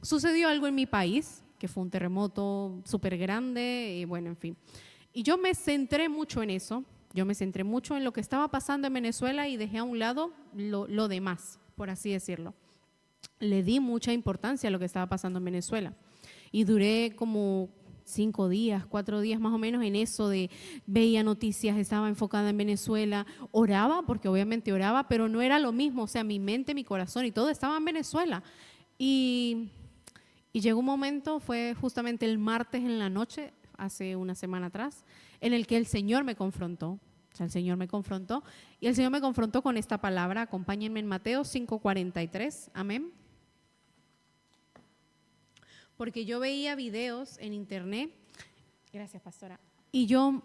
sucedió algo en mi país, que fue un terremoto súper grande, y bueno, en fin. Y yo me centré mucho en eso, yo me centré mucho en lo que estaba pasando en Venezuela y dejé a un lado lo demás, por así decirlo. Le di mucha importancia a lo que estaba pasando en Venezuela. Y duré como 5 días, 4 días más o menos en eso de veía noticias, estaba enfocada en Venezuela, oraba, porque obviamente oraba, pero no era lo mismo, o sea, mi mente, mi corazón y todo estaba en Venezuela. Y, y llegó un momento, fue justamente el martes en la noche, hace una semana atrás, en el que el Señor me confrontó. O sea, el Señor me confrontó y el Señor me confrontó con esta palabra. Acompáñenme en Mateo 5:43. Amén. Porque yo veía videos en internet, gracias pastora, y yo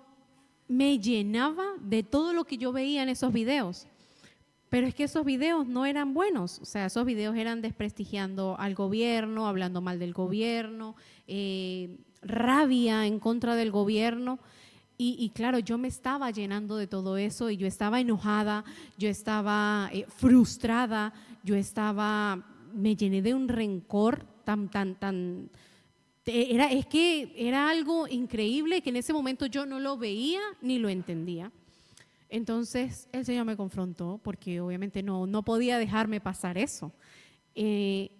me llenaba de todo lo que yo veía en esos videos. Pero es que esos videos no eran buenos, o sea, esos videos eran desprestigiando al gobierno, hablando mal del gobierno, rabia en contra del gobierno. Y claro, yo me estaba llenando de todo eso y yo estaba enojada, yo estaba frustrada, me llené de un rencor es que era algo increíble que en ese momento yo no lo veía ni lo entendía. Entonces el Señor me confrontó porque obviamente no podía dejarme pasar eso. Y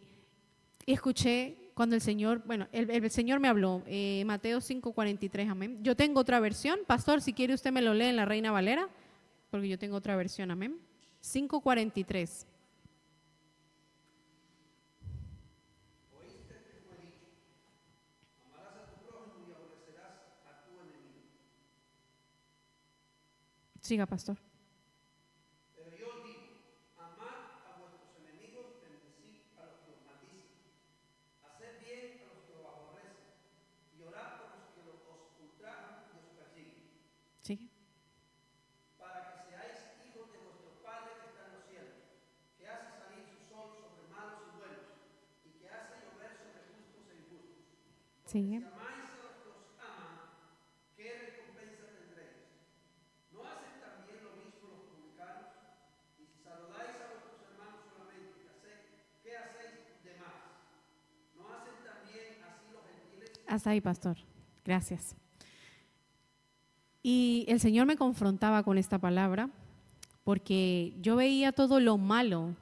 escuché cuando el Señor, bueno, el Señor me habló, Mateo 5:43, amén. Yo tengo otra versión, pastor, si quiere usted me lo lee en la Reina Valera, porque yo tengo otra versión, amén. 5:43. Siga, pastor. Sí. Sigue. Hasta ahí, pastor. Gracias. Y el Señor me confrontaba con esta palabra porque yo veía todo lo malo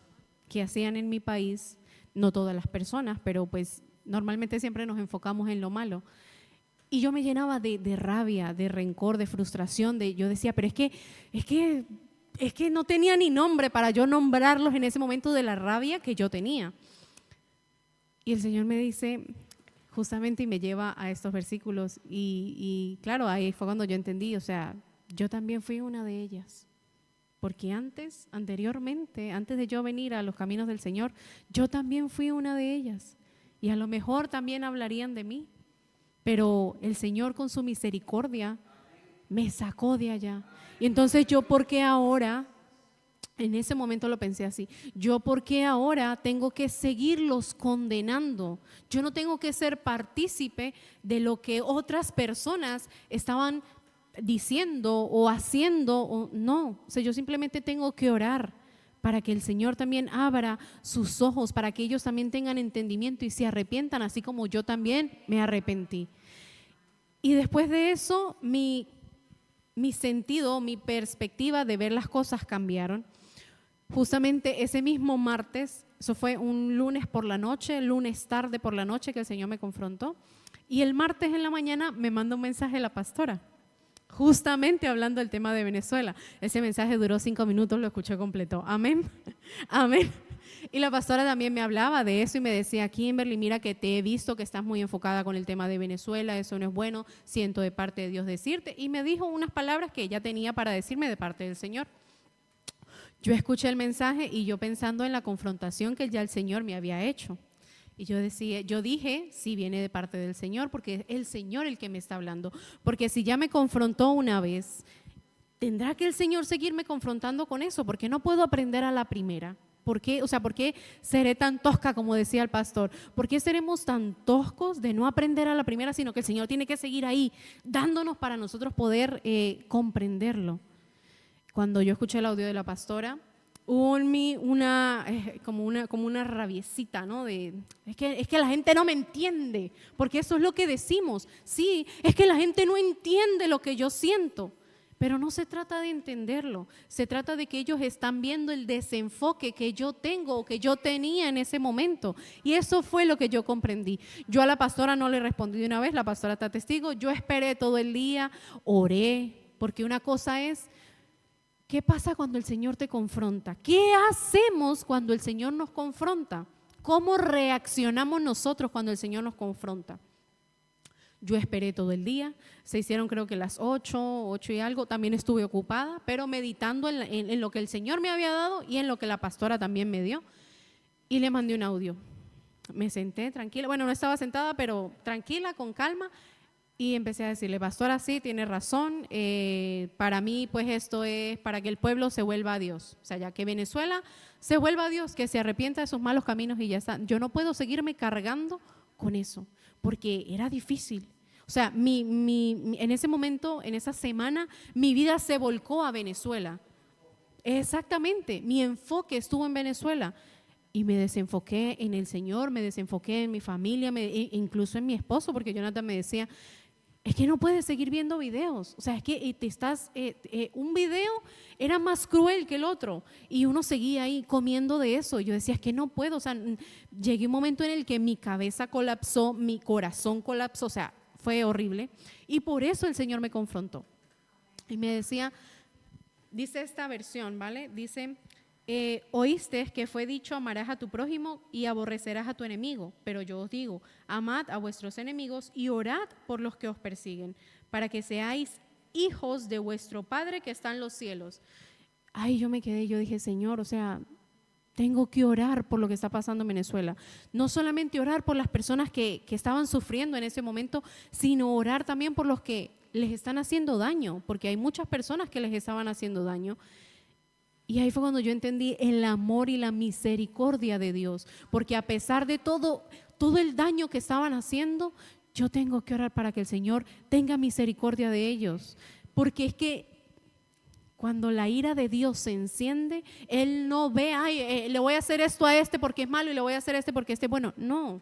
que hacían en mi país, no todas las personas, pero pues normalmente siempre nos enfocamos en lo malo. Y yo me llenaba de rabia, de rencor, de frustración, yo decía, pero es que no tenía ni nombre para yo nombrarlos en ese momento de la rabia que yo tenía. Y el Señor me dice, justamente, y me lleva a estos versículos, y claro, ahí fue cuando yo entendí, o sea, yo también fui una de ellas. Porque anteriormente, antes de yo venir a los caminos del Señor, yo también fui una de ellas. Y a lo mejor también hablarían de mí. Pero el Señor con su misericordia me sacó de allá. Y entonces yo, ¿por qué ahora? En ese momento lo pensé así. Yo, ¿por qué ahora tengo que seguirlos condenando? Yo no tengo que ser partícipe de lo que otras personas estaban diciendo o haciendo. No, o sea, yo simplemente tengo que orar para que el Señor también abra sus ojos, para que ellos también tengan entendimiento y se arrepientan, así como yo también me arrepentí. Y después de eso, mi sentido, mi perspectiva de ver las cosas cambiaron. Justamente ese mismo martes, eso fue un lunes por la noche, lunes tarde por la noche que el Señor me confrontó. Y el martes en la mañana me manda un mensaje la pastora, justamente hablando del tema de Venezuela. Ese mensaje duró 5 minutos, lo escuché completo. Amén, amén. Y la pastora también me hablaba de eso y me decía, Kimberly, mira que te he visto que estás muy enfocada con el tema de Venezuela, eso no es bueno, siento de parte de Dios decirte. Y me dijo unas palabras que ella tenía para decirme de parte del Señor. Yo escuché el mensaje y yo pensando en la confrontación que ya el Señor me había hecho. Y yo dije, sí, viene de parte del Señor, porque es el Señor el que me está hablando. Porque si ya me confrontó una vez, ¿tendrá que el Señor seguirme confrontando con eso? Porque no puedo aprender a la primera. ¿Por qué? O sea, ¿por qué seré tan tosca, como decía el pastor? ¿Por qué seremos tan toscos de no aprender a la primera, sino que el Señor tiene que seguir ahí, dándonos para nosotros poder comprenderlo? Cuando yo escuché el audio de la pastora, hubo en mí como una rabiecita, ¿no? Es que la gente no me entiende, porque eso es lo que decimos. Sí, es que la gente no entiende lo que yo siento, pero no se trata de entenderlo, se trata de que ellos están viendo el desenfoque que yo tengo o que yo tenía en ese momento. Y eso fue lo que yo comprendí. Yo a la pastora no le respondí de una vez, la pastora está testigo, yo esperé todo el día, oré, porque una cosa es, ¿qué pasa cuando el Señor te confronta? ¿Qué hacemos cuando el Señor nos confronta? ¿Cómo reaccionamos nosotros cuando el Señor nos confronta? Yo esperé todo el día, se hicieron creo que las 8 y algo, también estuve ocupada, pero meditando en lo que el Señor me había dado y en lo que la pastora también me dio. Y le mandé un audio. Me senté tranquila, bueno, no estaba sentada, pero tranquila, con calma. Y empecé a decirle, pastora, sí, tiene razón, para mí pues esto es para que el pueblo se vuelva a Dios, o sea, ya que Venezuela se vuelva a Dios, que se arrepienta de sus malos caminos y ya está. Yo no puedo seguirme cargando con eso, porque era difícil. O sea, en ese momento, en esa semana, mi vida se volcó a Venezuela. Exactamente, mi enfoque estuvo en Venezuela. Y me desenfoqué en el Señor, me desenfoqué en mi familia, incluso en mi esposo, porque Jonathan me decía, es que no puedes seguir viendo videos, o sea, es que un video era más cruel que el otro y uno seguía ahí comiendo de eso. Yo decía, es que no puedo, o sea, llegué a un momento en el que mi cabeza colapsó, mi corazón colapsó, o sea, fue horrible y por eso el Señor me confrontó y me decía, dice esta versión, ¿vale? Dice, oíste que fue dicho, amarás a tu prójimo y aborrecerás a tu enemigo, pero yo os digo, amad a vuestros enemigos y orad por los que os persiguen, para que seáis hijos de vuestro Padre que está en los cielos. Ay, yo me quedé, yo dije, Señor, o sea, tengo que orar por lo que está pasando en Venezuela. No solamente orar por las personas que estaban sufriendo en ese momento, sino orar también por los que les están haciendo daño, porque hay muchas personas que les estaban haciendo daño. Y ahí fue cuando yo entendí el amor y la misericordia de Dios, porque a pesar de todo el daño que estaban haciendo, yo tengo que orar para que el Señor tenga misericordia de ellos, porque es que cuando la ira de Dios se enciende, Él no ve, ay, le voy a hacer esto a este porque es malo y le voy a hacer este porque este es bueno. No,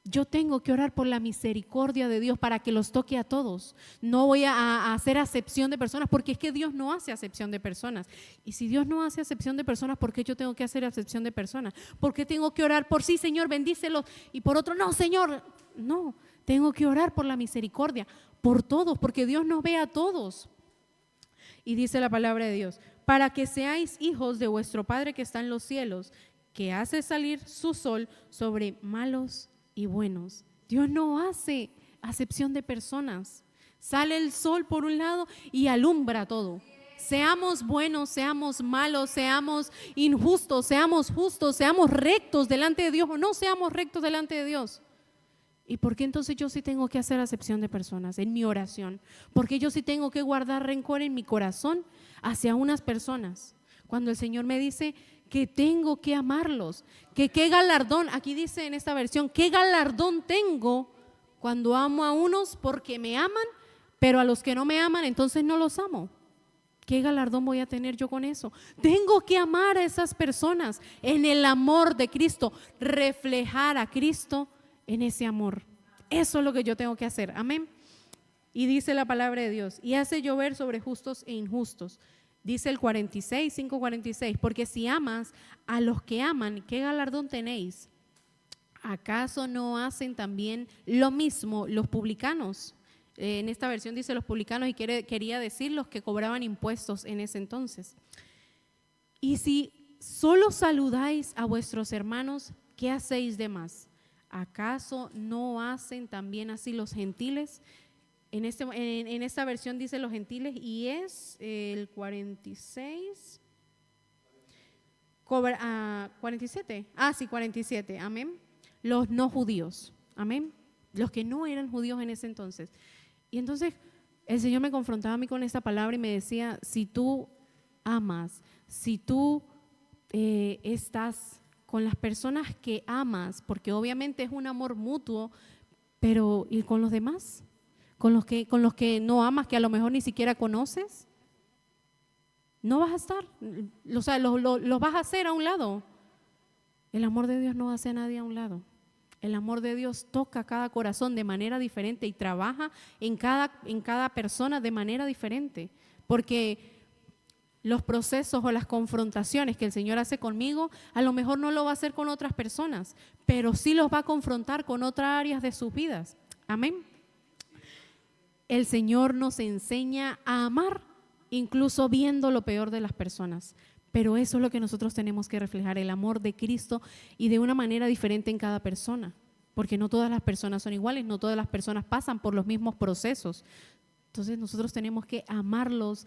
yo tengo que orar por la misericordia de Dios para que los toque a todos. No voy a hacer acepción de personas, porque es que Dios no hace acepción de personas. Y si Dios no hace acepción de personas, ¿por qué yo tengo que hacer acepción de personas? ¿Por qué tengo que orar por sí, Señor, bendícelos? Y por otro, no, Señor, no. Tengo que orar por la misericordia, por todos, porque Dios nos ve a todos. Y dice la palabra de Dios, para que seáis hijos de vuestro Padre que está en los cielos, que hace salir su sol sobre malos y buenos. Dios no hace acepción de personas. Sale el sol por un lado y alumbra todo. Seamos buenos, seamos malos, seamos injustos, seamos justos, seamos rectos delante de Dios o no seamos rectos delante de Dios. ¿Y por qué entonces yo sí tengo que hacer acepción de personas en mi oración? ¿Por qué yo sí tengo que guardar rencor en mi corazón hacia unas personas? Cuando el Señor me dice que tengo que amarlos, que qué galardón, aquí dice en esta versión, qué galardón tengo cuando amo a unos porque me aman, pero a los que no me aman entonces no los amo. ¿Qué galardón voy a tener yo con eso? Tengo que amar a esas personas en el amor de Cristo, reflejar a Cristo en ese amor. Eso es lo que yo tengo que hacer, amén. Y dice la palabra de Dios, y hace llover sobre justos e injustos. Dice el 5:46, porque si amas a los que aman, ¿qué galardón tenéis? ¿Acaso no hacen también lo mismo los publicanos? En esta versión dice los publicanos y quería decir los que cobraban impuestos en ese entonces. Y si solo saludáis a vuestros hermanos, ¿qué hacéis de más? ¿Acaso no hacen también así los gentiles? En esta versión dice los gentiles y es el 46, 47, sí, 47, amén. Los no judíos, amén. Los que no eran judíos en ese entonces. Y entonces el Señor me confrontaba a mí con esta palabra y me decía, si tú amas, si tú estás con las personas que amas, porque obviamente es un amor mutuo, pero ¿y con los demás? ¿Con los que no amas, que a lo mejor ni siquiera conoces? no vas a estar, o sea, lo vas a hacer a un lado. El amor de Dios no hace a nadie a un lado. El amor de Dios toca cada corazón de manera diferente y trabaja en cada persona de manera diferente, porque los procesos o las confrontaciones que el Señor hace conmigo, a lo mejor no lo va a hacer con otras personas, pero sí los va a confrontar con otras áreas de sus vidas. Amén. El Señor nos enseña a amar, incluso viendo lo peor de las personas. Pero eso es lo que nosotros tenemos que reflejar, el amor de Cristo, y de una manera diferente en cada persona, porque no todas las personas son iguales, no todas las personas pasan por los mismos procesos. Entonces nosotros tenemos que amarlos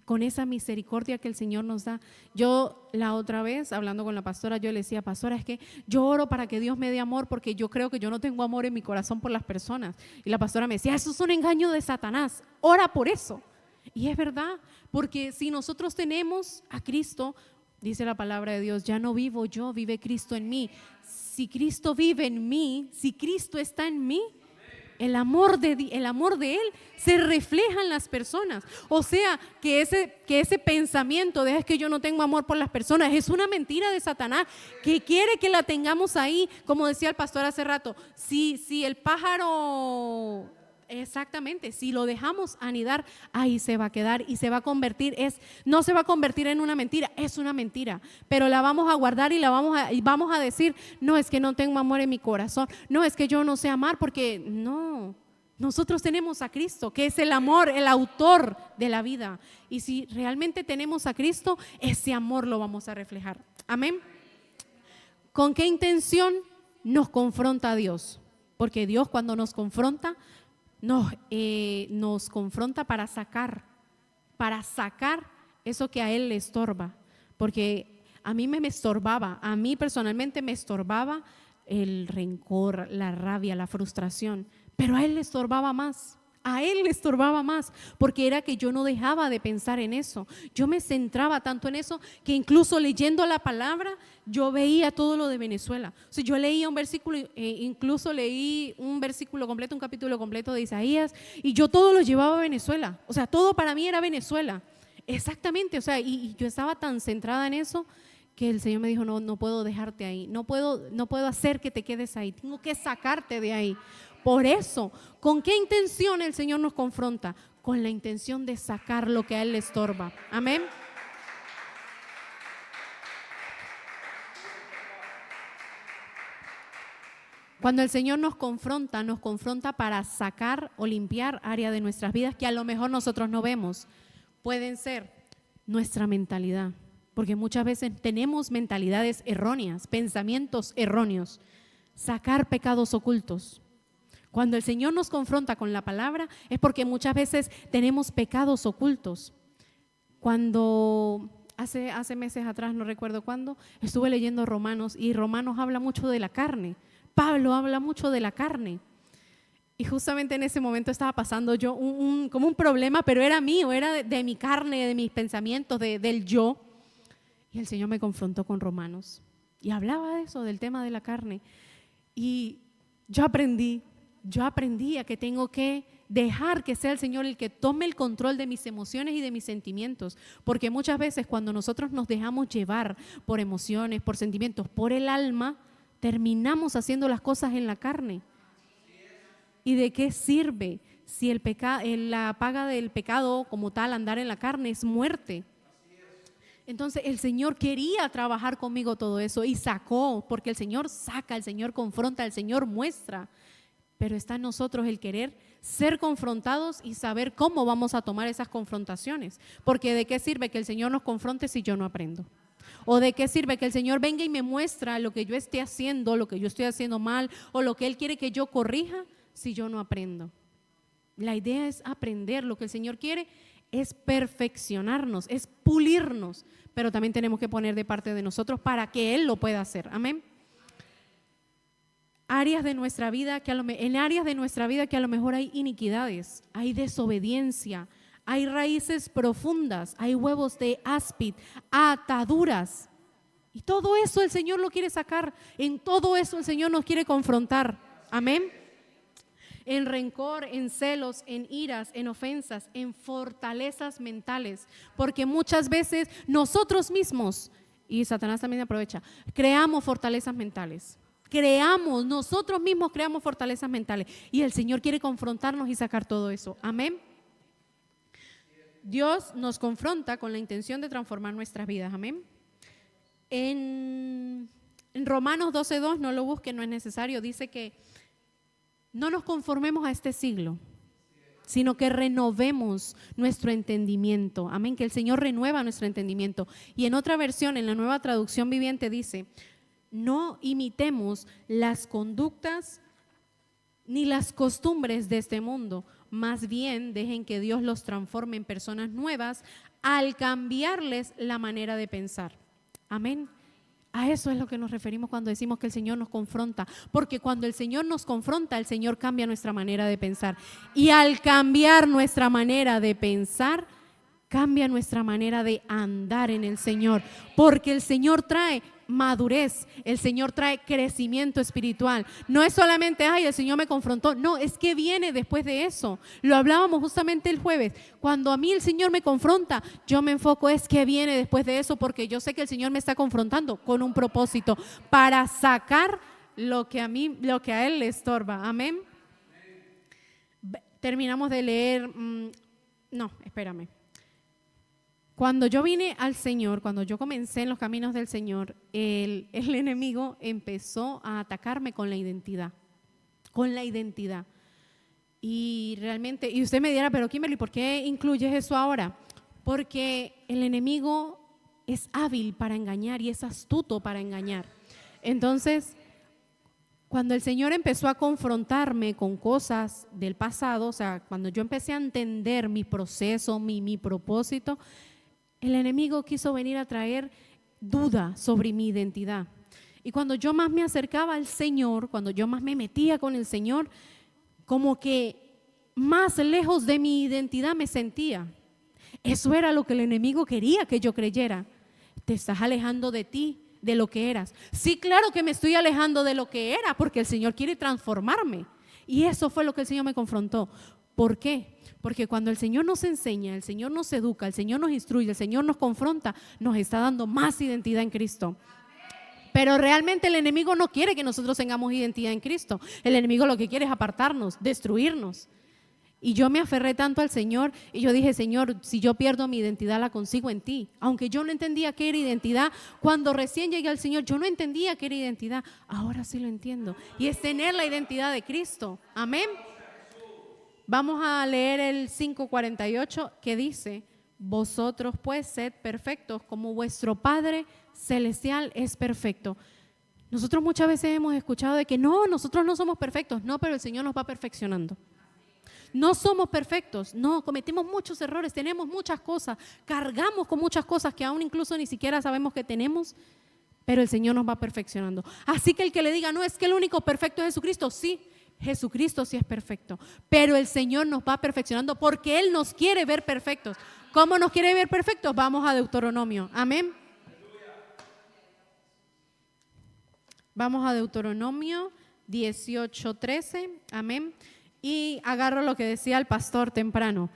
con esa misericordia que el Señor nos da. Yo la otra vez, hablando con la pastora, yo le decía, pastora, es que yo oro para que Dios me dé amor porque yo creo que yo no tengo amor en mi corazón por las personas. Y la pastora me decía, eso es un engaño de Satanás, ora por eso. Y es verdad, porque si nosotros tenemos a Cristo, dice la palabra de Dios, ya no vivo yo, vive Cristo en mí. Si Cristo vive en mí, si Cristo está en mí, el amor de Él se refleja en las personas. O sea, que ese pensamiento de es que yo no tengo amor por las personas es una mentira de Satanás, que quiere que la tengamos ahí, como decía el pastor hace rato. Si el pájaro, exactamente, si lo dejamos anidar, ahí se va a quedar y se va a convertir, no se va a convertir en una mentira, es una mentira, pero la vamos a guardar y vamos a decir, no, es que no tengo amor en mi corazón, no, es que yo no sé amar, porque no, nosotros tenemos a Cristo, que es el amor, el autor de la vida, y si realmente tenemos a Cristo, ese amor lo vamos a reflejar. Amén. ¿Con qué intención nos confronta Dios? Porque Dios, cuando nos confronta para sacar eso que a Él le estorba, porque a mí a mí personalmente me estorbaba el rencor, la rabia, la frustración, pero a Él le estorbaba más. Porque era que yo no dejaba de pensar en eso. Yo me centraba tanto en eso que incluso leyendo la palabra yo veía todo lo de Venezuela. O sea, yo leía un versículo, incluso leí un versículo completo, un capítulo completo de Isaías, y yo todo lo llevaba a Venezuela. O sea, todo para mí era Venezuela. Exactamente, o sea, y yo estaba tan centrada en eso que el Señor me dijo, no puedo dejarte ahí, no puedo hacer que te quedes ahí, tengo que sacarte de ahí. Por eso, ¿con qué intención el Señor nos confronta? Con la intención de sacar lo que a Él le estorba. Amén. Cuando el Señor nos confronta para sacar o limpiar áreas de nuestras vidas que a lo mejor nosotros no vemos. Pueden ser nuestra mentalidad, porque muchas veces tenemos mentalidades erróneas, pensamientos erróneos. Sacar pecados ocultos. Cuando el Señor nos confronta con la palabra es porque muchas veces tenemos pecados ocultos. Cuando hace meses atrás, no recuerdo cuándo, estuve leyendo Romanos, y Romanos habla mucho de la carne. Pablo habla mucho de la carne. Y justamente en ese momento estaba pasando yo como un problema, pero era mío, era de mi carne, de mis pensamientos, del yo. Y el Señor me confrontó con Romanos y hablaba de eso, del tema de la carne. Y yo aprendí a que tengo que dejar que sea el Señor el que tome el control de mis emociones y de mis sentimientos, porque muchas veces cuando nosotros nos dejamos llevar por emociones, por sentimientos, por el alma, terminamos haciendo las cosas en la carne. ¿Y de qué sirve si la paga del pecado como tal, andar en la carne, es muerte? Entonces el Señor quería trabajar conmigo todo eso y sacó, porque el Señor saca, el Señor confronta, el Señor muestra. Pero está en nosotros el querer ser confrontados y saber cómo vamos a tomar esas confrontaciones. Porque ¿de qué sirve que el Señor nos confronte si yo no aprendo? ¿O de qué sirve que el Señor venga y me muestra lo que yo esté haciendo, lo que yo estoy haciendo mal, o lo que Él quiere que yo corrija si yo no aprendo? La idea es aprender. Lo que el Señor quiere es perfeccionarnos, es pulirnos, pero también tenemos que poner de parte de nosotros para que Él lo pueda hacer. Amén. En áreas de nuestra vida que a lo mejor hay iniquidades, hay desobediencia, hay raíces profundas, hay huevos de áspid, ataduras. Y todo eso el Señor lo quiere sacar, en todo eso el Señor nos quiere confrontar. Amén. en rencor, en celos, en iras, en ofensas, en fortalezas mentales, porque muchas veces nosotros mismos, y Satanás también aprovecha, creamos fortalezas mentales. Nosotros mismos creamos fortalezas mentales y el Señor quiere confrontarnos y sacar todo eso. Amén. Dios nos confronta con la intención de transformar nuestras vidas. Amén. En Romanos 12:2, no lo busquen, no es necesario, dice que no nos conformemos a este siglo, sino que renovemos nuestro entendimiento. Amén, que el Señor renueva nuestro entendimiento. Y en otra versión, en la Nueva Traducción Viviente, dice: no imitemos las conductas ni las costumbres de este mundo, más bien dejen que Dios los transforme en personas nuevas al cambiarles la manera de pensar. Amén. A eso es lo que nos referimos cuando decimos que el Señor nos confronta, porque cuando el Señor nos confronta, el Señor cambia nuestra manera de pensar. Y al cambiar nuestra manera de pensar, cambia nuestra manera de andar en el Señor, porque el Señor trae madurez, el Señor trae crecimiento espiritual. No es solamente, ay, el Señor me confrontó, no, es que viene después de eso. Lo hablábamos justamente el jueves. Cuando a mí el Señor me confronta, yo me enfoco, es que viene después de eso, porque yo sé que el Señor me está confrontando con un propósito, para sacar lo que a Él le estorba. Amén. Terminamos de leer, no, espérame. Cuando yo vine al Señor, cuando yo comencé en los caminos del Señor, el enemigo empezó a atacarme con la identidad. Y realmente, y usted me dirá, pero Kimberly, ¿por qué incluyes eso ahora? Porque el enemigo es hábil para engañar y es astuto para engañar. Entonces, cuando el Señor empezó a confrontarme con cosas del pasado, o sea, cuando yo empecé a entender mi proceso, mi propósito, el enemigo quiso venir a traer duda sobre mi identidad. Y cuando yo más me acercaba al Señor, cuando yo más me metía con el Señor, como que más lejos de mi identidad me sentía. Eso era lo que el enemigo quería que yo creyera. Te estás alejando de ti, de lo que eras. Sí, claro que me estoy alejando de lo que era, porque el Señor quiere transformarme. Y eso fue lo que el Señor me confrontó. ¿Por qué? Porque cuando el Señor nos enseña, el Señor nos educa, el Señor nos instruye, el Señor nos confronta, nos está dando más identidad en Cristo. Pero realmente el enemigo no quiere que nosotros tengamos identidad en Cristo. El enemigo lo que quiere es apartarnos, destruirnos. Y yo me aferré tanto al Señor y yo dije, Señor, si yo pierdo mi identidad la consigo en ti. Aunque yo no entendía qué era identidad, cuando recién llegué al Señor, yo no entendía qué era identidad. Ahora sí lo entiendo. Y es tener la identidad de Cristo. Amén. Vamos a leer el 5:48 que dice: vosotros pues sed perfectos como vuestro Padre Celestial es perfecto. Nosotros muchas veces hemos escuchado de que no, nosotros no somos perfectos. No, pero el Señor nos va perfeccionando. No somos perfectos, no, cometimos muchos errores, tenemos muchas cosas, cargamos con muchas cosas que aún incluso ni siquiera sabemos que tenemos, pero el Señor nos va perfeccionando. Así que el que le diga, no, es que el único perfecto es Jesucristo, sí, Jesucristo sí es perfecto, pero el Señor nos va perfeccionando porque Él nos quiere ver perfectos. ¿Cómo nos quiere ver perfectos? Vamos a Deuteronomio, amén. Vamos a Deuteronomio 18:13, amén. Y agarro lo que decía el pastor temprano.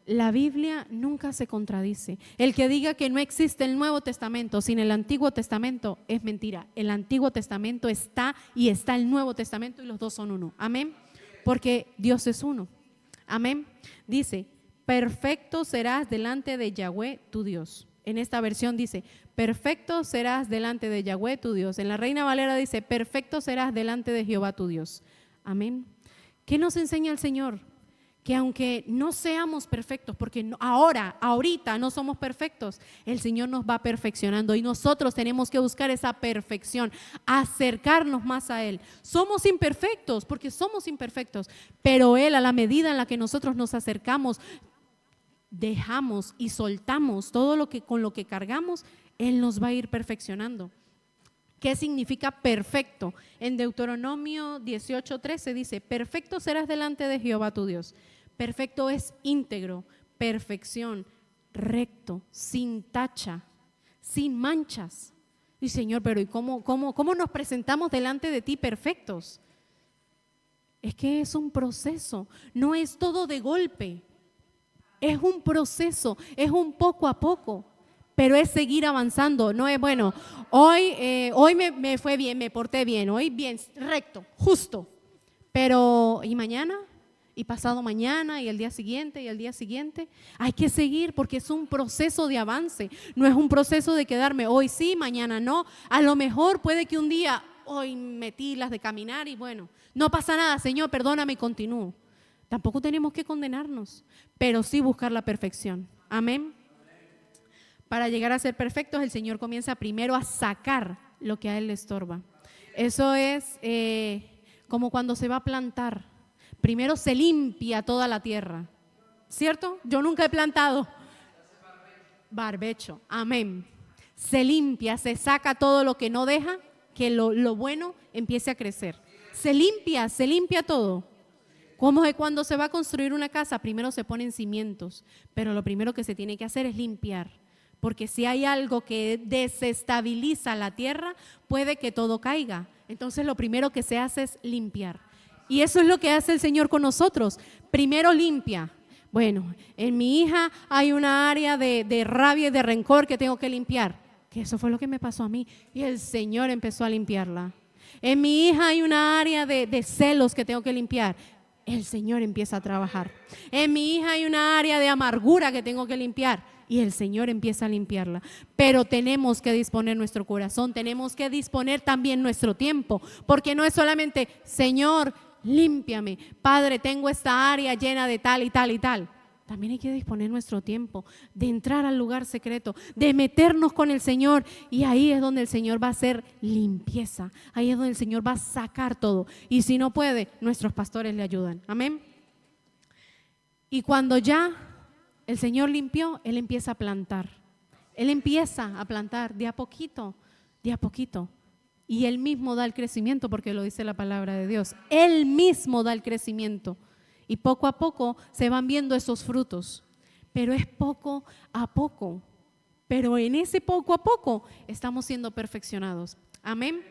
La Biblia nunca se contradice. El que diga que no existe el Nuevo Testamento sin el Antiguo Testamento es mentira. El Antiguo Testamento está y está el Nuevo Testamento y los dos son uno. Amén. Porque Dios es uno. Amén. Dice, perfecto serás delante de Yahweh tu Dios. En esta versión dice, perfecto serás delante de Yahweh tu Dios. En la Reina Valera dice, perfecto serás delante de Jehová tu Dios. Amén. ¿Qué nos enseña el Señor? Que aunque no seamos perfectos, porque ahorita no somos perfectos, el Señor nos va perfeccionando y nosotros tenemos que buscar esa perfección, acercarnos más a Él. Somos imperfectos, porque somos imperfectos, pero Él, a la medida en la que nosotros nos acercamos, dejamos y soltamos todo lo que con lo que cargamos, Él nos va a ir perfeccionando. ¿Qué significa perfecto? En Deuteronomio 18:13 dice, perfecto serás delante de Jehová tu Dios. Perfecto es íntegro, perfección, recto, sin tacha, sin manchas. Y Señor, pero ¿y cómo nos presentamos delante de ti perfectos? Es que es un proceso, no es todo de golpe. Es un proceso, es un poco a poco, pero es seguir avanzando. No es, bueno, hoy me fue bien, me porté bien, hoy bien, recto, justo. Pero, ¿y mañana? ¿Y pasado mañana? ¿Y el día siguiente? ¿Y el día siguiente? Hay que seguir porque es un proceso de avance. No es un proceso de quedarme hoy sí, mañana no. A lo mejor puede que un día, hoy metí las de caminar y bueno, no pasa nada, Señor, perdóname y continúo. Tampoco tenemos que condenarnos, pero sí buscar la perfección. Amén. Para llegar a ser perfectos, el Señor comienza primero a sacar lo que a Él le estorba. Eso es como cuando se va a plantar. Primero se limpia toda la tierra, ¿cierto? Yo nunca he plantado. Barbecho, amén. Se limpia, se saca todo lo que no deja que lo bueno empiece a crecer. Se limpia todo. ¿Cómo es cuando se va a construir una casa? Primero se ponen cimientos, pero lo primero que se tiene que hacer es limpiar, porque si hay algo que desestabiliza la tierra, puede que todo caiga. Entonces lo primero que se hace es limpiar. Y eso es lo que hace el Señor con nosotros. Primero limpia. Bueno, en mi hija hay una área de rabia y de rencor que tengo que limpiar. Que eso fue lo que me pasó a mí. Y el Señor empezó a limpiarla. En mi hija hay una área de celos que tengo que limpiar. El Señor empieza a trabajar. En mi hija hay una área de amargura que tengo que limpiar y el Señor empieza a limpiarla. Pero tenemos que disponer nuestro corazón, tenemos que disponer también nuestro tiempo, porque no es solamente, Señor, límpiame. Padre, tengo esta área llena de tal y tal y tal. También hay que disponer nuestro tiempo de entrar al lugar secreto, de meternos con el Señor y ahí es donde el Señor va a hacer limpieza, ahí es donde el Señor va a sacar todo y si no puede, nuestros pastores le ayudan, amén. Y cuando ya el Señor limpió, Él empieza a plantar, Él empieza a plantar de a poquito y Él mismo da el crecimiento porque lo dice la palabra de Dios, Él mismo da el crecimiento. Y poco a poco se van viendo esos frutos, pero es poco a poco. Pero en ese poco a poco estamos siendo perfeccionados. Amén.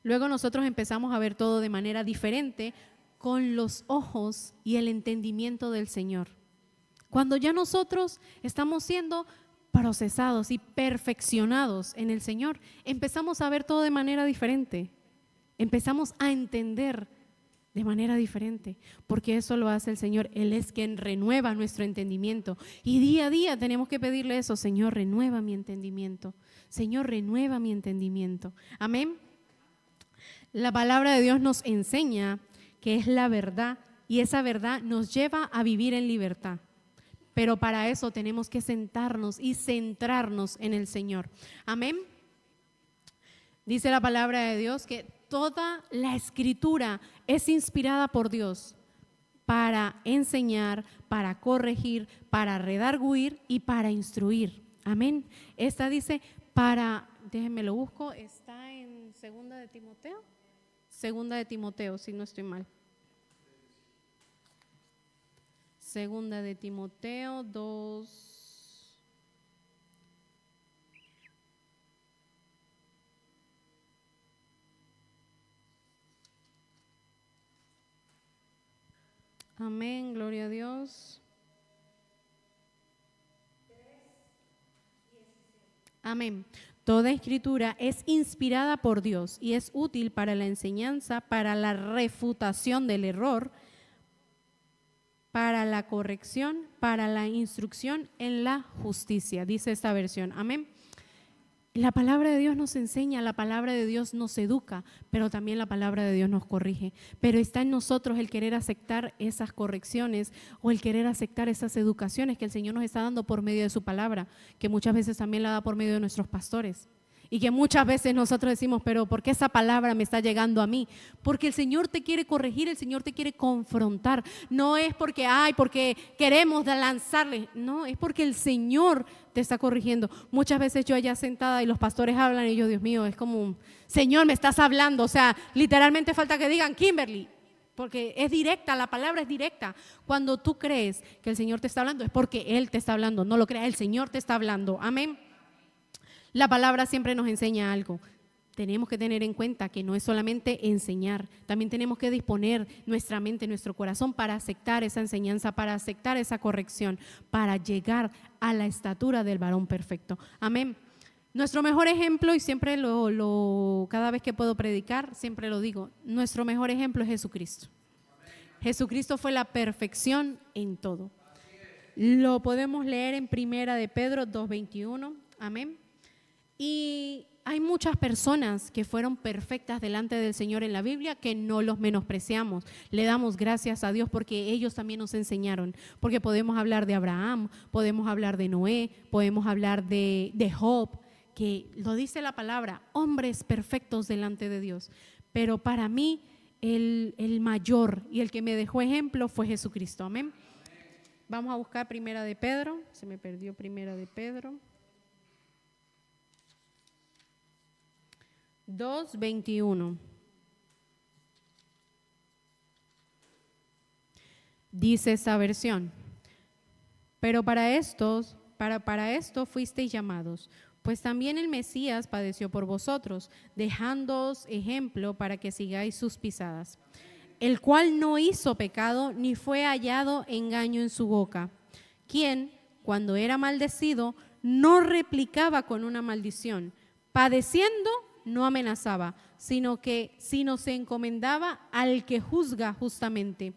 Luego nosotros empezamos a ver todo de manera diferente con los ojos y el entendimiento del Señor. Cuando ya nosotros estamos siendo procesados y perfeccionados en el Señor, empezamos a ver todo de manera diferente. Empezamos a entender de manera diferente, porque eso lo hace el Señor. Él es quien renueva nuestro entendimiento y día a día tenemos que pedirle eso. Señor, renueva mi entendimiento. Señor, renueva mi entendimiento. Amén. La palabra de Dios nos enseña que es la verdad y esa verdad nos lleva a vivir en libertad. Pero para eso tenemos que sentarnos y centrarnos en el Señor. Amén. Dice la palabra de Dios que toda la escritura es inspirada por Dios para enseñar, para corregir, para redarguir y para instruir. Amén. Esta dice déjenme lo busco, está en Segunda de Timoteo, si no estoy mal. Segunda de Timoteo 2. Amén, gloria a Dios. Amén. Toda escritura es inspirada por Dios y es útil para la enseñanza, para la refutación del error, para la corrección, para la instrucción en la justicia, dice esta versión. Amén. La palabra de Dios nos enseña, la palabra de Dios nos educa, pero también la palabra de Dios nos corrige. Pero está en nosotros el querer aceptar esas correcciones o el querer aceptar esas educaciones que el Señor nos está dando por medio de su palabra, que muchas veces también la da por medio de nuestros pastores. Y que muchas veces nosotros decimos, pero ¿por qué esa palabra me está llegando a mí? Porque el Señor te quiere corregir, el Señor te quiere confrontar. No es porque queremos lanzarle, no, es porque el Señor te está corrigiendo. Muchas veces yo allá sentada y los pastores hablan y yo, Dios mío, es como, Señor, me estás hablando. O sea, literalmente falta que digan Kimberly, porque es directa, la palabra es directa. Cuando tú crees que el Señor te está hablando, es porque Él te está hablando. No lo creas, el Señor te está hablando. Amén. La palabra siempre nos enseña algo. tenemos que tener en cuenta que no es solamente enseñar, también tenemos que disponer nuestra mente, nuestro corazón para aceptar esa enseñanza, para aceptar esa corrección, para llegar a la estatura del varón perfecto. Amén. Nuestro mejor ejemplo, y siempre cada vez que puedo predicar, siempre lo digo, nuestro mejor ejemplo es Jesucristo. Jesucristo fue la perfección en todo. Lo podemos leer en Primera de Pedro 2:21. Amén. Y hay muchas personas que fueron perfectas delante del Señor en la Biblia que no los menospreciamos. Le damos gracias a Dios porque ellos también nos enseñaron. Porque podemos hablar de Abraham, podemos hablar de Noé, podemos hablar de Job, que lo dice la palabra, hombres perfectos delante de Dios. Pero para mí el mayor y el que me dejó ejemplo fue Jesucristo. Amén. Vamos a buscar Primera de Pedro. Se me perdió Primera de Pedro. 2:21. Dice esta versión: pero para esto fuisteis llamados, pues también el Mesías padeció por vosotros, dejándoos ejemplo para que sigáis sus pisadas, el cual no hizo pecado ni fue hallado engaño en su boca, quien, cuando era maldecido, no replicaba con una maldición, padeciendo no amenazaba, sino se encomendaba al que juzga justamente.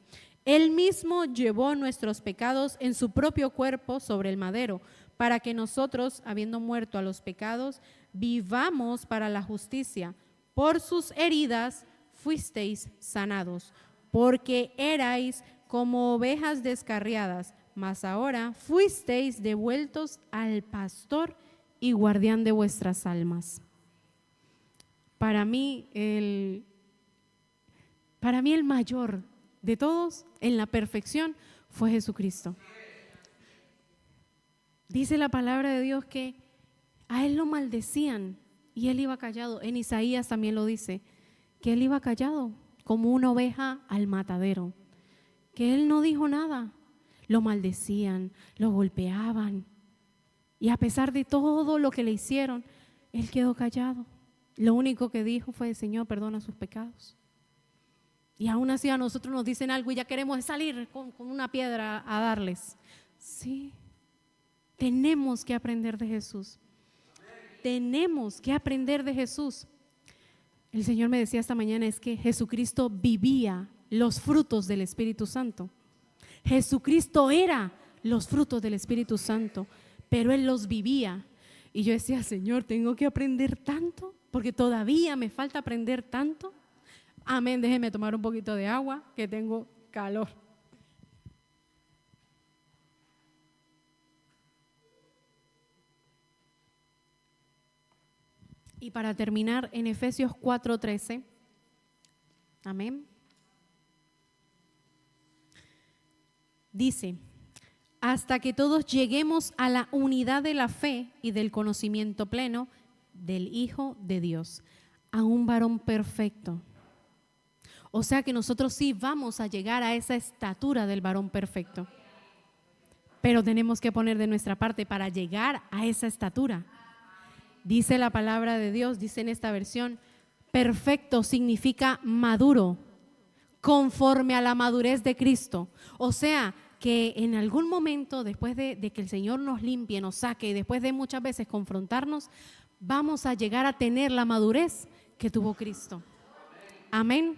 Él mismo llevó nuestros pecados en su propio cuerpo sobre el madero, para que nosotros, habiendo muerto a los pecados, vivamos para la justicia. Por sus heridas fuisteis sanados, porque erais como ovejas descarriadas, mas ahora fuisteis devueltos al pastor y guardián de vuestras almas. Para mí el mayor de todos en la perfección fue Jesucristo. Dice la palabra de Dios que a él lo maldecían y él iba callado. En Isaías también lo dice, que él iba callado como una oveja al matadero, que él no dijo nada. Lo maldecían, lo golpeaban y a pesar de todo lo que le hicieron, él quedó callado. Lo único que dijo fue: Señor, perdona sus pecados. Y aún así a nosotros nos dicen algo y ya queremos salir con una piedra a darles. Sí, tenemos que aprender de Jesús. Tenemos que aprender de Jesús. El Señor me decía esta mañana es que Jesucristo vivía los frutos del Espíritu Santo. Jesucristo era los frutos del Espíritu Santo, pero Él los vivía. Y yo decía: Señor, tengo que aprender tanto, porque todavía me falta aprender tanto. Amén, déjeme tomar un poquito de agua, que tengo calor. Y para terminar, en Efesios 4:13, amén, dice: hasta que todos lleguemos a la unidad de la fe y del conocimiento pleno del Hijo de Dios, a un varón perfecto. O sea que nosotros sí vamos a llegar a esa estatura del varón perfecto, pero tenemos que poner de nuestra parte para llegar a esa estatura. Dice la palabra de Dios, dice en esta versión, perfecto significa maduro, conforme a la madurez de Cristo. O sea, que en algún momento, después de que el Señor nos limpie, nos saque, y después de muchas veces confrontarnos, vamos a llegar a tener la madurez que tuvo Cristo. Amén.